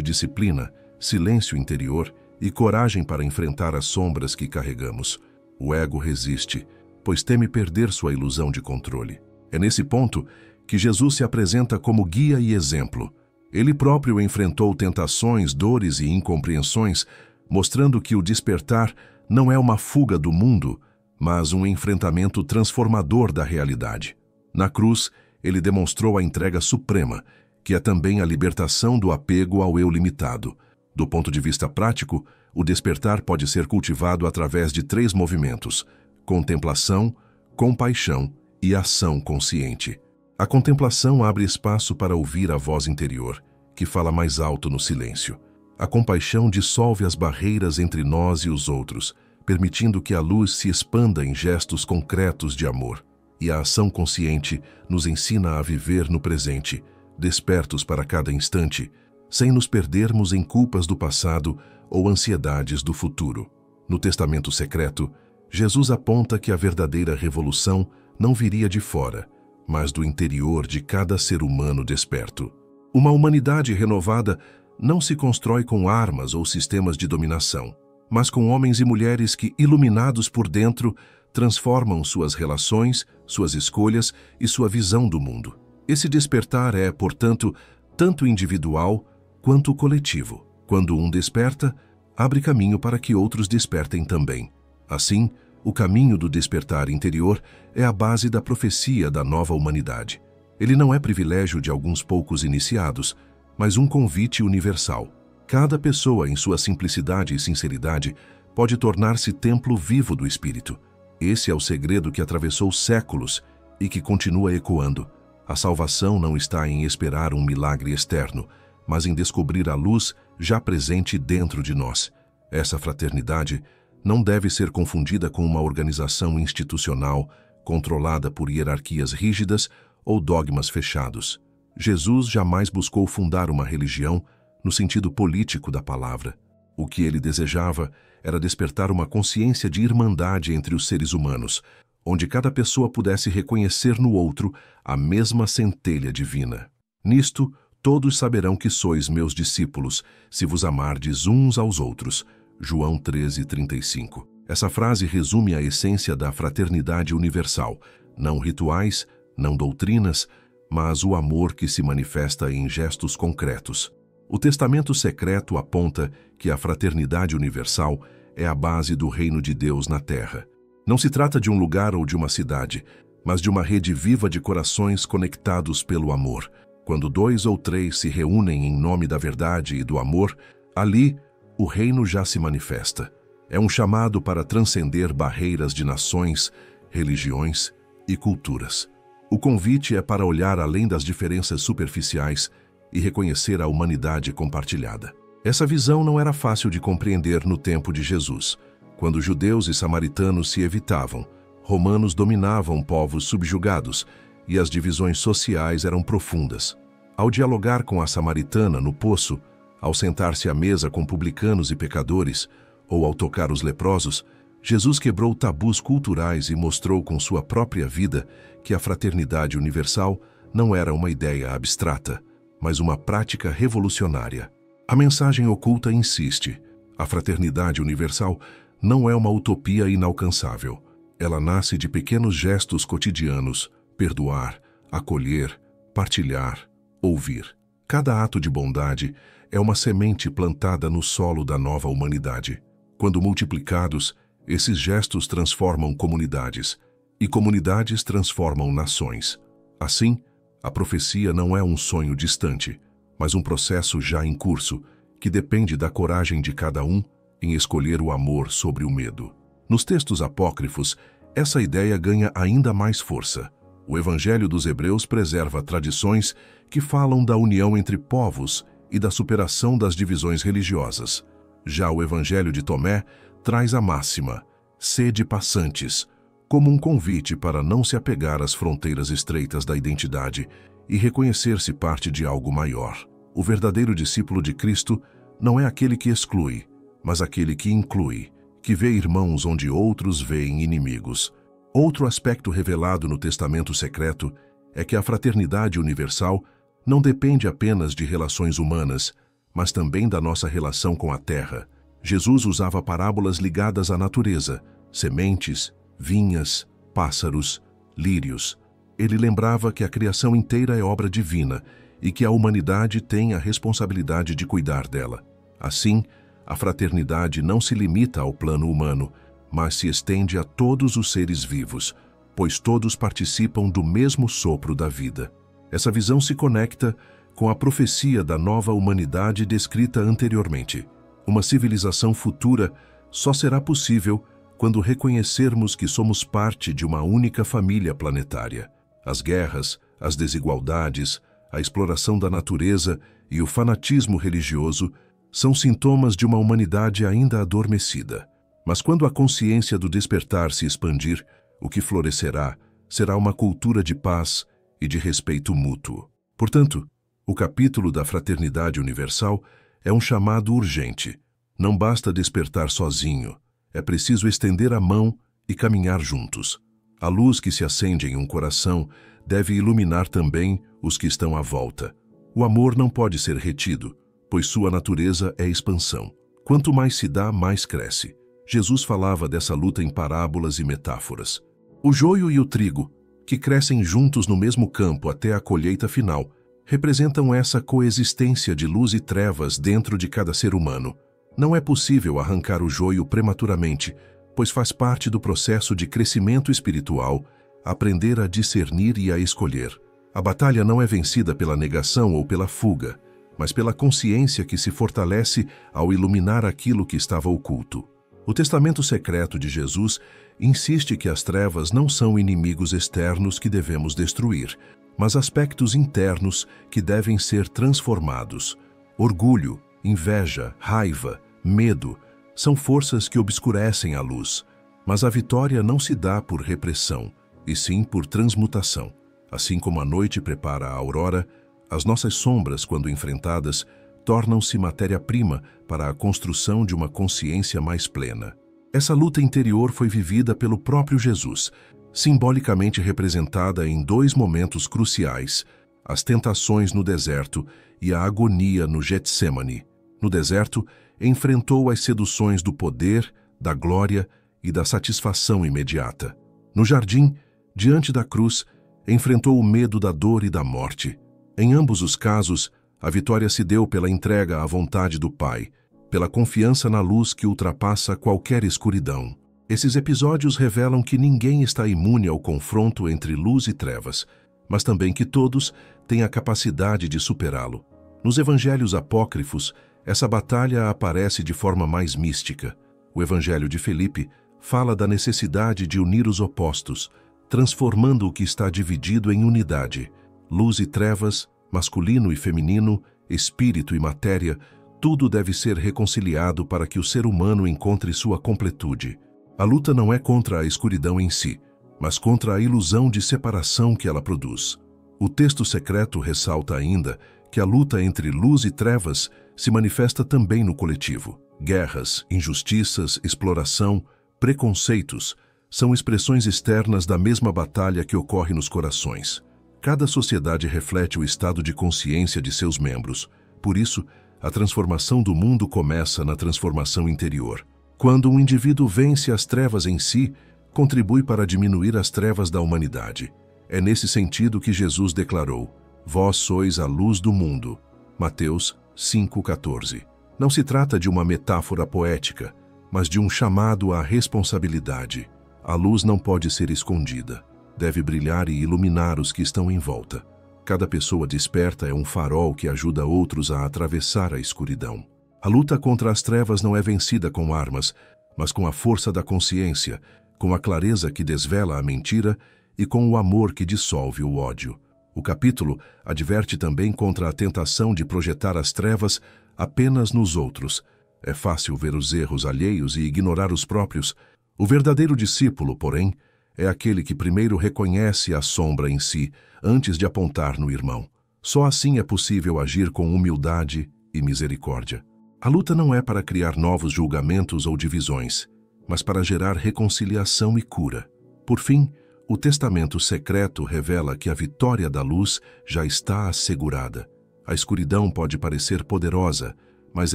disciplina, silêncio interior e coragem para enfrentar as sombras que carregamos. O ego resiste, pois teme perder sua ilusão de controle. É nesse ponto que Jesus se apresenta como guia e exemplo. Ele próprio enfrentou tentações, dores e incompreensões, mostrando que o despertar não é uma fuga do mundo, mas um enfrentamento transformador da realidade. Na cruz, ele demonstrou a entrega suprema, que é também a libertação do apego ao eu limitado. Do ponto de vista prático, o despertar pode ser cultivado através de 3 movimentos: contemplação, compaixão e ação consciente. A contemplação abre espaço para ouvir a voz interior, que fala mais alto no silêncio. A compaixão dissolve as barreiras entre nós e os outros, permitindo que a luz se expanda em gestos concretos de amor. E a ação consciente nos ensina a viver no presente, despertos para cada instante, sem nos perdermos em culpas do passado ou ansiedades do futuro. No Testamento Secreto, Jesus aponta que a verdadeira revolução não viria de fora, mas do interior de cada ser humano desperto. Uma humanidade renovada não se constrói com armas ou sistemas de dominação, mas com homens e mulheres que, iluminados por dentro, transformam suas relações, suas escolhas e sua visão do mundo. Esse despertar é, portanto, tanto individual quanto coletivo. Quando um desperta, abre caminho para que outros despertem também. Assim, o caminho do despertar interior é a base da profecia da nova humanidade. Ele não é privilégio de alguns poucos iniciados, mas um convite universal. Cada pessoa, em sua simplicidade e sinceridade, pode tornar-se templo vivo do Espírito. Esse é o segredo que atravessou séculos e que continua ecoando. A salvação não está em esperar um milagre externo, mas em descobrir a luz já presente dentro de nós. Essa fraternidade não deve ser confundida com uma organização institucional controlada por hierarquias rígidas ou dogmas fechados. Jesus jamais buscou fundar uma religião no sentido político da palavra. O que ele desejava era despertar uma consciência de irmandade entre os seres humanos, onde cada pessoa pudesse reconhecer no outro a mesma centelha divina. Nisto, todos saberão que sois meus discípulos, se vos amardes uns aos outros. João 13:35. Essa frase resume a essência da fraternidade universal, não rituais, não doutrinas, mas o amor que se manifesta em gestos concretos. O Testamento Secreto aponta que a fraternidade universal é a base do reino de Deus na terra. Não se trata de um lugar ou de uma cidade, mas de uma rede viva de corações conectados pelo amor. Quando 2 ou 3 se reúnem em nome da verdade e do amor, ali o reino já se manifesta. É um chamado para transcender barreiras de nações, religiões e culturas. O convite é para olhar além das diferenças superficiais e reconhecer a humanidade compartilhada. Essa visão não era fácil de compreender no tempo de Jesus. Quando judeus e samaritanos se evitavam, romanos dominavam povos subjugados e as divisões sociais eram profundas. Ao dialogar com a samaritana no poço, ao sentar-se à mesa com publicanos e pecadores, ou ao tocar os leprosos, Jesus quebrou tabus culturais e mostrou com sua própria vida que a fraternidade universal não era uma ideia abstrata, mas uma prática revolucionária. A mensagem oculta insiste: a fraternidade universal não é uma utopia inalcançável. Ela nasce de pequenos gestos cotidianos: perdoar, acolher, partilhar, ouvir. Cada ato de bondade é uma semente plantada no solo da nova humanidade. Quando multiplicados, esses gestos transformam comunidades, e comunidades transformam nações. Assim, a profecia não é um sonho distante, mas um processo já em curso, que depende da coragem de cada um em escolher o amor sobre o medo. Nos textos apócrifos, essa ideia ganha ainda mais força. O Evangelho dos Hebreus preserva tradições que falam da união entre povos e da superação das divisões religiosas. Já o Evangelho de Tomé traz a máxima: sede passantes, como um convite para não se apegar às fronteiras estreitas da identidade e reconhecer-se parte de algo maior. O verdadeiro discípulo de Cristo não é aquele que exclui, mas aquele que inclui, que vê irmãos onde outros veem inimigos. Outro aspecto revelado no Testamento Secreto é que a fraternidade universal não depende apenas de relações humanas, mas também da nossa relação com a terra. Jesus usava parábolas ligadas à natureza, sementes, vinhas, pássaros, lírios. Ele lembrava que a criação inteira é obra divina e que a humanidade tem a responsabilidade de cuidar dela. Assim, a fraternidade não se limita ao plano humano, mas se estende a todos os seres vivos, pois todos participam do mesmo sopro da vida. Essa visão se conecta com a profecia da nova humanidade descrita anteriormente. Uma civilização futura só será possível quando reconhecermos que somos parte de uma única família planetária. As guerras, as desigualdades, a exploração da natureza e o fanatismo religioso são sintomas de uma humanidade ainda adormecida. Mas quando a consciência do despertar se expandir, o que florescerá será uma cultura de paz e de respeito mútuo. Portanto, o capítulo da Fraternidade Universal é um chamado urgente. Não basta despertar sozinho, é preciso estender a mão e caminhar juntos. A luz que se acende em um coração deve iluminar também os que estão à volta. O amor não pode ser retido, pois sua natureza é expansão. Quanto mais se dá, mais cresce. Jesus falava dessa luta em parábolas e metáforas. O joio e o trigo, que crescem juntos no mesmo campo até a colheita final, representam essa coexistência de luz e trevas dentro de cada ser humano. Não é possível arrancar o joio prematuramente, pois faz parte do processo de crescimento espiritual, aprender a discernir e a escolher. A batalha não é vencida pela negação ou pela fuga, mas pela consciência que se fortalece ao iluminar aquilo que estava oculto. O testamento secreto de Jesus insiste que as trevas não são inimigos externos que devemos destruir, mas aspectos internos que devem ser transformados. Orgulho, inveja, raiva, medo são forças que obscurecem a luz, mas a vitória não se dá por repressão, e sim por transmutação. Assim como a noite prepara a aurora, as nossas sombras, quando enfrentadas, tornam-se matéria-prima para a construção de uma consciência mais plena. Essa luta interior foi vivida pelo próprio Jesus, simbolicamente representada em dois momentos cruciais: as tentações no deserto e a agonia no Getsêmani. No deserto, enfrentou as seduções do poder, da glória e da satisfação imediata. No jardim, diante da cruz, enfrentou o medo da dor e da morte. Em ambos os casos, a vitória se deu pela entrega à vontade do Pai, pela confiança na luz que ultrapassa qualquer escuridão. Esses episódios revelam que ninguém está imune ao confronto entre luz e trevas, mas também que todos têm a capacidade de superá-lo. Nos evangelhos apócrifos, essa batalha aparece de forma mais mística. O Evangelho de Filipe fala da necessidade de unir os opostos, transformando o que está dividido em unidade. Luz e trevas, masculino e feminino, espírito e matéria, tudo deve ser reconciliado para que o ser humano encontre sua completude. A luta não é contra a escuridão em si, mas contra a ilusão de separação que ela produz. O texto secreto ressalta ainda que a luta entre luz e trevas se manifesta também no coletivo. Guerras, injustiças, exploração, preconceitos são expressões externas da mesma batalha que ocorre nos corações. Cada sociedade reflete o estado de consciência de seus membros. Por isso, a transformação do mundo começa na transformação interior. Quando um indivíduo vence as trevas em si, contribui para diminuir as trevas da humanidade. É nesse sentido que Jesus declarou: "Vós sois a luz do mundo." Mateus 5,14. Não se trata de uma metáfora poética, mas de um chamado à responsabilidade. A luz não pode ser escondida. Deve brilhar e iluminar os que estão em volta. Cada pessoa desperta é um farol que ajuda outros a atravessar a escuridão. A luta contra as trevas não é vencida com armas, mas com a força da consciência, com a clareza que desvela a mentira e com o amor que dissolve o ódio. O capítulo adverte também contra a tentação de projetar as trevas apenas nos outros. É fácil ver os erros alheios e ignorar os próprios. O verdadeiro discípulo, porém, é aquele que primeiro reconhece a sombra em si, antes de apontar no irmão. Só assim é possível agir com humildade e misericórdia. A luta não é para criar novos julgamentos ou divisões, mas para gerar reconciliação e cura. Por fim, o testamento secreto revela que a vitória da luz já está assegurada. A escuridão pode parecer poderosa, mas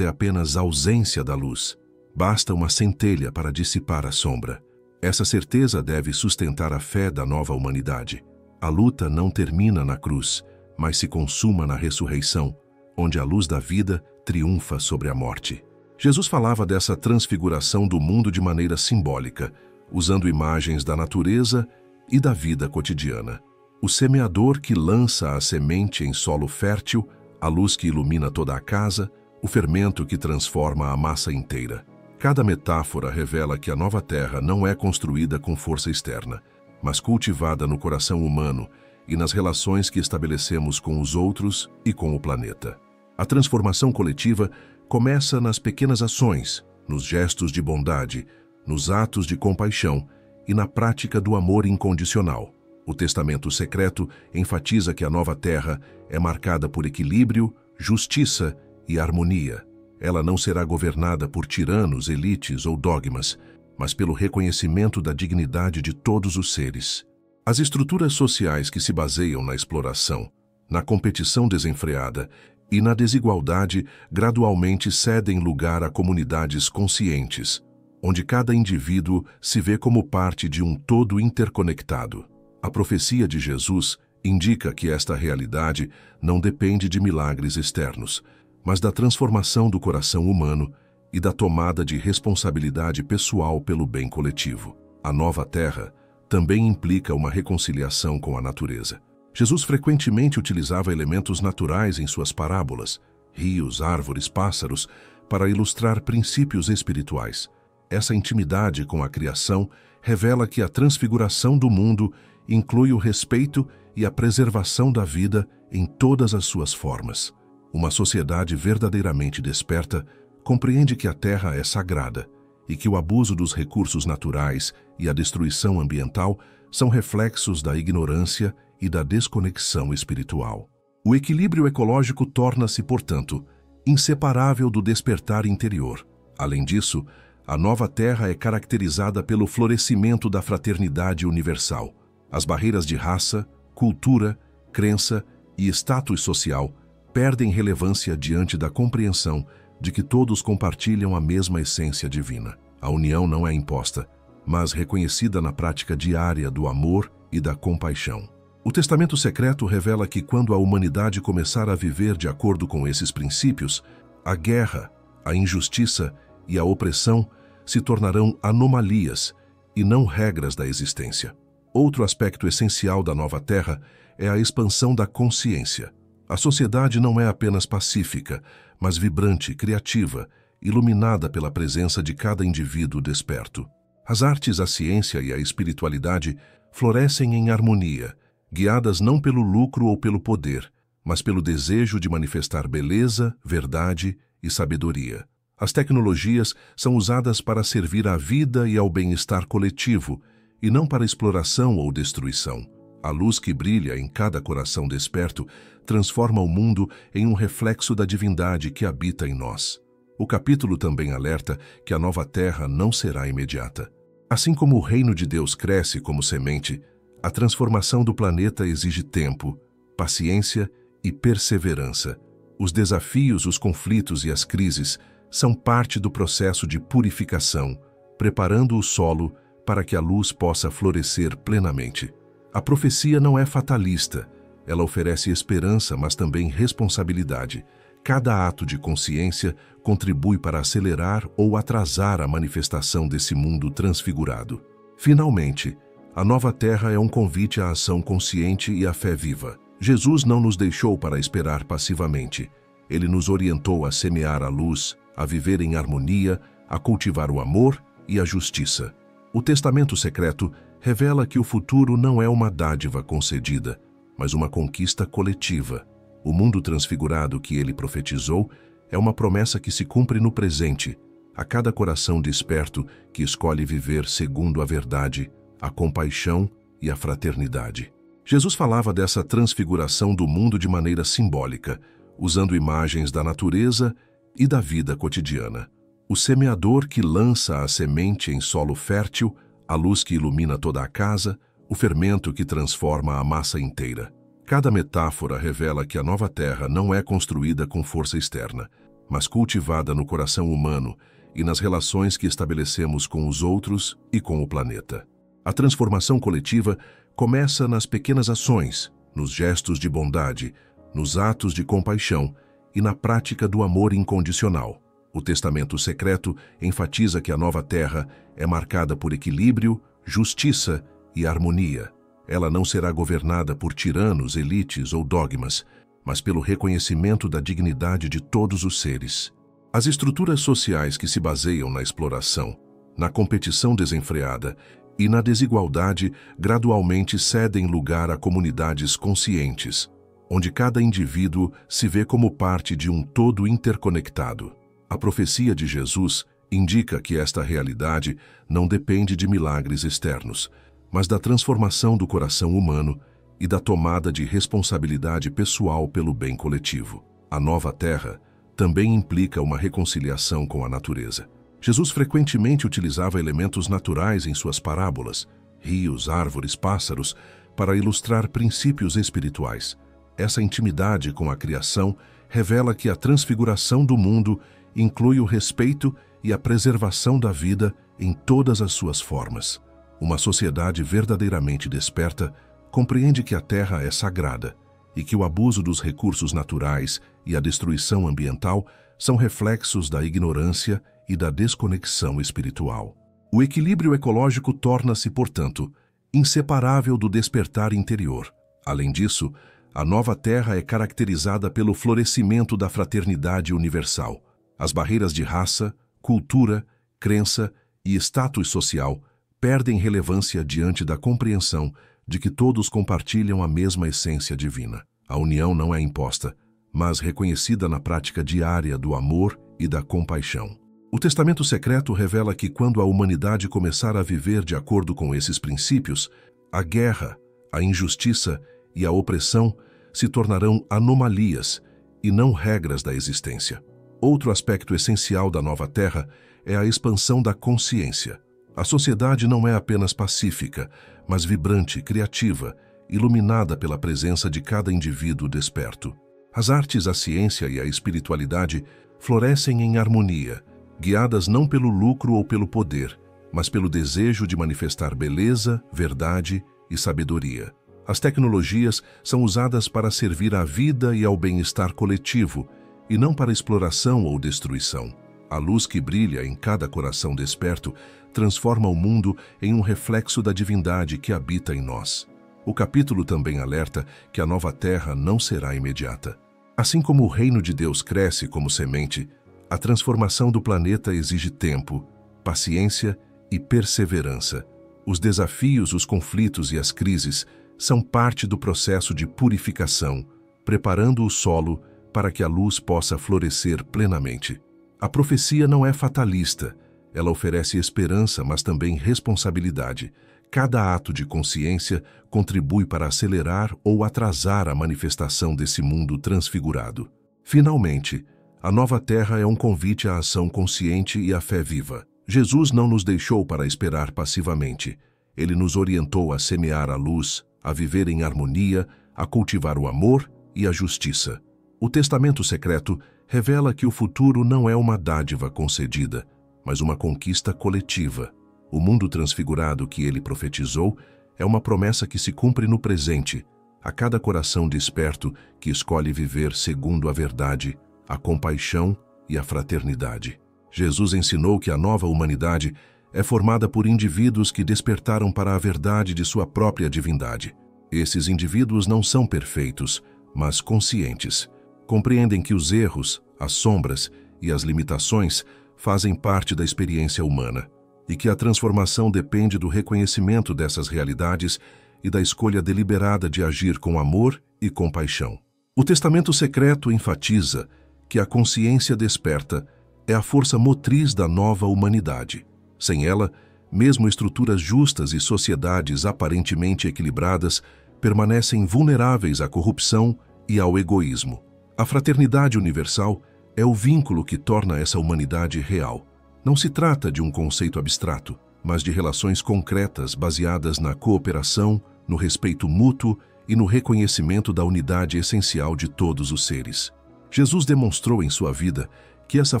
é apenas ausência da luz. Basta uma centelha para dissipar a sombra. Essa certeza deve sustentar a fé da nova humanidade. A luta não termina na cruz, mas se consuma na ressurreição, onde a luz da vida triunfa sobre a morte. Jesus falava dessa transfiguração do mundo de maneira simbólica, usando imagens da natureza e da vida cotidiana. O semeador que lança a semente em solo fértil, a luz que ilumina toda a casa, o fermento que transforma a massa inteira. Cada metáfora revela que a nova terra não é construída com força externa, mas cultivada no coração humano e nas relações que estabelecemos com os outros e com o planeta. A transformação coletiva começa nas pequenas ações, nos gestos de bondade, nos atos de compaixão e na prática do amor incondicional. O testamento secreto enfatiza que a nova terra é marcada por equilíbrio, justiça e harmonia. Ela não será governada por tiranos, elites ou dogmas, mas pelo reconhecimento da dignidade de todos os seres. As estruturas sociais que se baseiam na exploração, na competição desenfreada e na desigualdade gradualmente cedem lugar a comunidades conscientes, onde cada indivíduo se vê como parte de um todo interconectado. A profecia de Jesus indica que esta realidade não depende de milagres externos, mas da transformação do coração humano e da tomada de responsabilidade pessoal pelo bem coletivo. A nova terra também implica uma reconciliação com a natureza. Jesus frequentemente utilizava elementos naturais em suas parábolas, rios, árvores, pássaros, para ilustrar princípios espirituais. Essa intimidade com a criação revela que a transfiguração do mundo inclui o respeito e a preservação da vida em todas as suas formas. Uma sociedade verdadeiramente desperta compreende que a terra é sagrada e que o abuso dos recursos naturais e a destruição ambiental são reflexos da ignorância e da desconexão espiritual. O equilíbrio ecológico torna-se, portanto, inseparável do despertar interior. Além disso, a nova terra é caracterizada pelo florescimento da fraternidade universal. As barreiras de raça, cultura, crença e status social perdem relevância diante da compreensão de que todos compartilham a mesma essência divina. A união não é imposta, mas reconhecida na prática diária do amor e da compaixão. O testamento secreto revela que quando a humanidade começar a viver de acordo com esses princípios, a guerra, a injustiça e a opressão se tornarão anomalias e não regras da existência. Outro aspecto essencial da nova terra é a expansão da consciência. A sociedade não é apenas pacífica, mas vibrante, criativa, iluminada pela presença de cada indivíduo desperto. As artes, a ciência e a espiritualidade florescem em harmonia, guiadas não pelo lucro ou pelo poder, mas pelo desejo de manifestar beleza, verdade e sabedoria. As tecnologias são usadas para servir à vida e ao bem-estar coletivo, e não para exploração ou destruição. A luz que brilha em cada coração desperto transforma o mundo em um reflexo da divindade que habita em nós. O capítulo também alerta que a nova terra não será imediata. Assim como o reino de Deus cresce como semente, a transformação do planeta exige tempo, paciência e perseverança. Os desafios, os conflitos e as crises são parte do processo de purificação, preparando o solo para que a luz possa florescer plenamente. A profecia não é fatalista, ela oferece esperança, mas também responsabilidade. Cada ato de consciência contribui para acelerar ou atrasar a manifestação desse mundo transfigurado. Finalmente, a nova terra é um convite à ação consciente e à fé viva. Jesus não nos deixou para esperar passivamente. Ele nos orientou a semear a luz, a viver em harmonia, a cultivar o amor e a justiça. O testamento secreto revela que o futuro não é uma dádiva concedida, mas uma conquista coletiva. O mundo transfigurado que ele profetizou é uma promessa que se cumpre no presente, a cada coração desperto que escolhe viver segundo a verdade, a compaixão e a fraternidade. Jesus falava dessa transfiguração do mundo de maneira simbólica, usando imagens da natureza e da vida cotidiana. O semeador que lança a semente em solo fértil, a luz que ilumina toda a casa, o fermento que transforma a massa inteira. Cada metáfora revela que a nova terra não é construída com força externa, mas cultivada no coração humano e nas relações que estabelecemos com os outros e com o planeta. A transformação coletiva começa nas pequenas ações, nos gestos de bondade, nos atos de compaixão e na prática do amor incondicional. O Testamento Secreto enfatiza que a nova terra é marcada por equilíbrio, justiça e harmonia. Ela não será governada por tiranos, elites ou dogmas, mas pelo reconhecimento da dignidade de todos os seres. As estruturas sociais que se baseiam na exploração, na competição desenfreada e na desigualdade gradualmente cedem lugar a comunidades conscientes, onde cada indivíduo se vê como parte de um todo interconectado. A profecia de Jesus indica que esta realidade não depende de milagres externos, mas da transformação do coração humano e da tomada de responsabilidade pessoal pelo bem coletivo. A nova terra também implica uma reconciliação com a natureza. Jesus frequentemente utilizava elementos naturais em suas parábolas, rios, árvores, pássaros, para ilustrar princípios espirituais. Essa intimidade com a criação revela que a transfiguração do mundo inclui o respeito e a preservação da vida em todas as suas formas. Uma sociedade verdadeiramente desperta compreende que a terra é sagrada e que o abuso dos recursos naturais e a destruição ambiental são reflexos da ignorância e da desconexão espiritual. O equilíbrio ecológico torna-se, portanto, inseparável do despertar interior. Além disso, a nova terra é caracterizada pelo florescimento da fraternidade universal. As barreiras de raça, cultura, crença e status social perdem relevância diante da compreensão de que todos compartilham a mesma essência divina. A união não é imposta, mas reconhecida na prática diária do amor e da compaixão. O Testamento Secreto revela que quando a humanidade começar a viver de acordo com esses princípios, a guerra, a injustiça e a opressão se tornarão anomalias e não regras da existência. Outro aspecto essencial da nova terra é a expansão da consciência. A sociedade não é apenas pacífica, mas vibrante, criativa, iluminada pela presença de cada indivíduo desperto. As artes, a ciência e a espiritualidade florescem em harmonia, guiadas não pelo lucro ou pelo poder, mas pelo desejo de manifestar beleza, verdade e sabedoria. As tecnologias são usadas para servir à vida e ao bem-estar coletivo, e não para exploração ou destruição. A luz que brilha em cada coração desperto transforma o mundo em um reflexo da divindade que habita em nós. O capítulo também alerta que a nova terra não será imediata. Assim como o reino de Deus cresce como semente, a transformação do planeta exige tempo, paciência e perseverança. Os desafios, os conflitos e as crises são parte do processo de purificação, preparando o solo para que a luz possa florescer plenamente. A profecia não é fatalista, ela oferece esperança, mas também responsabilidade. Cada ato de consciência contribui para acelerar ou atrasar a manifestação desse mundo transfigurado. Finalmente, a nova terra é um convite à ação consciente e à fé viva. Jesus não nos deixou para esperar passivamente. Ele nos orientou a semear a luz, a viver em harmonia, a cultivar o amor e a justiça. O Testamento Secreto revela que o futuro não é uma dádiva concedida, mas uma conquista coletiva. O mundo transfigurado que ele profetizou é uma promessa que se cumpre no presente, a cada coração desperto que escolhe viver segundo a verdade, a compaixão e a fraternidade. Jesus ensinou que a nova humanidade é formada por indivíduos que despertaram para a verdade de sua própria divindade. Esses indivíduos não são perfeitos, mas conscientes. Compreendem que os erros, as sombras e as limitações fazem parte da experiência humana e que a transformação depende do reconhecimento dessas realidades e da escolha deliberada de agir com amor e compaixão. O Testamento Secreto enfatiza que a consciência desperta é a força motriz da nova humanidade. Sem ela, mesmo estruturas justas e sociedades aparentemente equilibradas permanecem vulneráveis à corrupção e ao egoísmo. A fraternidade universal É o vínculo que torna essa humanidade real. Não se trata de um conceito abstrato, mas de relações concretas baseadas na cooperação, no respeito mútuo e no reconhecimento da unidade essencial de todos os seres. Jesus demonstrou em sua vida que essa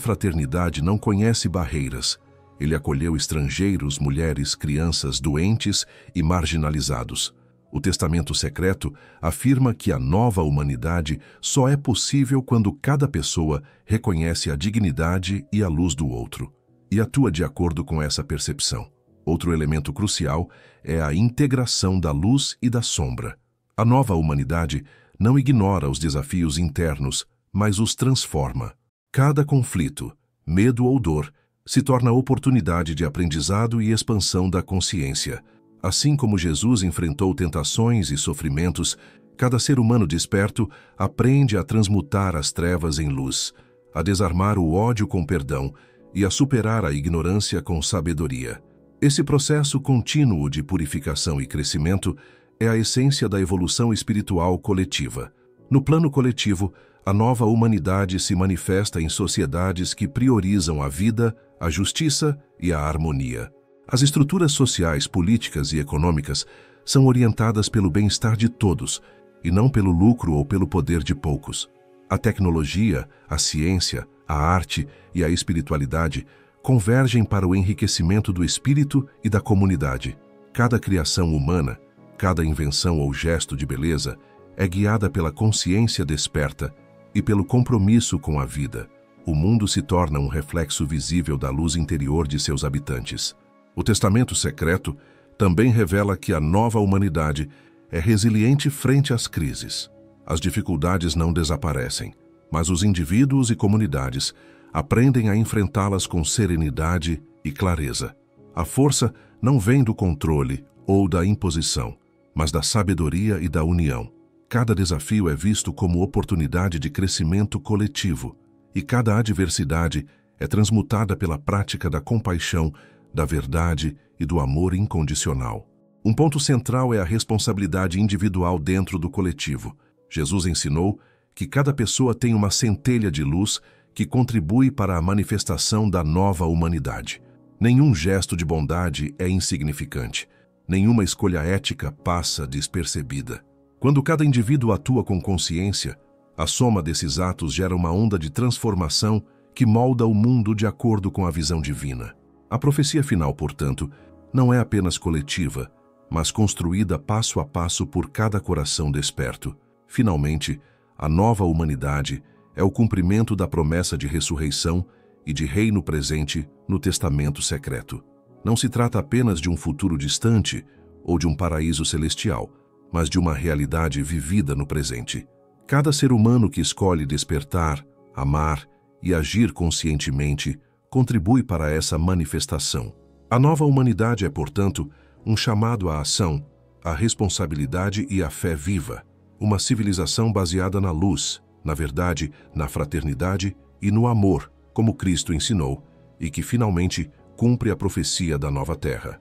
fraternidade não conhece barreiras. Ele acolheu estrangeiros, mulheres, crianças, doentes e marginalizados. O Testamento Secreto afirma que a nova humanidade só é possível quando cada pessoa reconhece a dignidade e a luz do outro e atua de acordo com essa percepção. Outro elemento crucial é a integração da luz e da sombra. A nova humanidade não ignora os desafios internos, mas os transforma. Cada conflito, medo ou dor se torna oportunidade de aprendizado e expansão da consciência. Assim como Jesus enfrentou tentações e sofrimentos, cada ser humano desperto aprende a transmutar as trevas em luz, a desarmar o ódio com perdão e a superar a ignorância com sabedoria. Esse processo contínuo de purificação e crescimento é a essência da evolução espiritual coletiva. No plano coletivo, a nova humanidade se manifesta em sociedades que priorizam a vida, a justiça e a harmonia. As estruturas sociais, políticas e econômicas são orientadas pelo bem-estar de todos e não pelo lucro ou pelo poder de poucos. A tecnologia, a ciência, a arte e a espiritualidade convergem para o enriquecimento do espírito e da comunidade. Cada criação humana, cada invenção ou gesto de beleza é guiada pela consciência desperta e pelo compromisso com a vida. O mundo se torna um reflexo visível da luz interior de seus habitantes. O Testamento Secreto também revela que a nova humanidade é resiliente frente às crises. As dificuldades não desaparecem, mas os indivíduos e comunidades aprendem a enfrentá-las com serenidade e clareza. A força não vem do controle ou da imposição, mas da sabedoria e da união. Cada desafio é visto como oportunidade de crescimento coletivo, e cada adversidade é transmutada pela prática da compaixão, da verdade e do amor incondicional. Um ponto central é a responsabilidade individual dentro do coletivo. Jesus ensinou que cada pessoa tem uma centelha de luz que contribui para a manifestação da nova humanidade. Nenhum gesto de bondade é insignificante. Nenhuma escolha ética passa despercebida. Quando cada indivíduo atua com consciência, a soma desses atos gera uma onda de transformação que molda o mundo de acordo com a visão divina. A profecia final, portanto, não é apenas coletiva, mas construída passo a passo por cada coração desperto. Finalmente, a nova humanidade é o cumprimento da promessa de ressurreição e de reino presente no Testamento Secreto. Não se trata apenas de um futuro distante ou de um paraíso celestial, mas de uma realidade vivida no presente. Cada ser humano que escolhe despertar, amar e agir conscientemente contribui para essa manifestação. A nova humanidade é, portanto, um chamado à ação, à responsabilidade e à fé viva, uma civilização baseada na luz, na verdade, na fraternidade e no amor, como Cristo ensinou, e que finalmente cumpre a profecia da nova terra.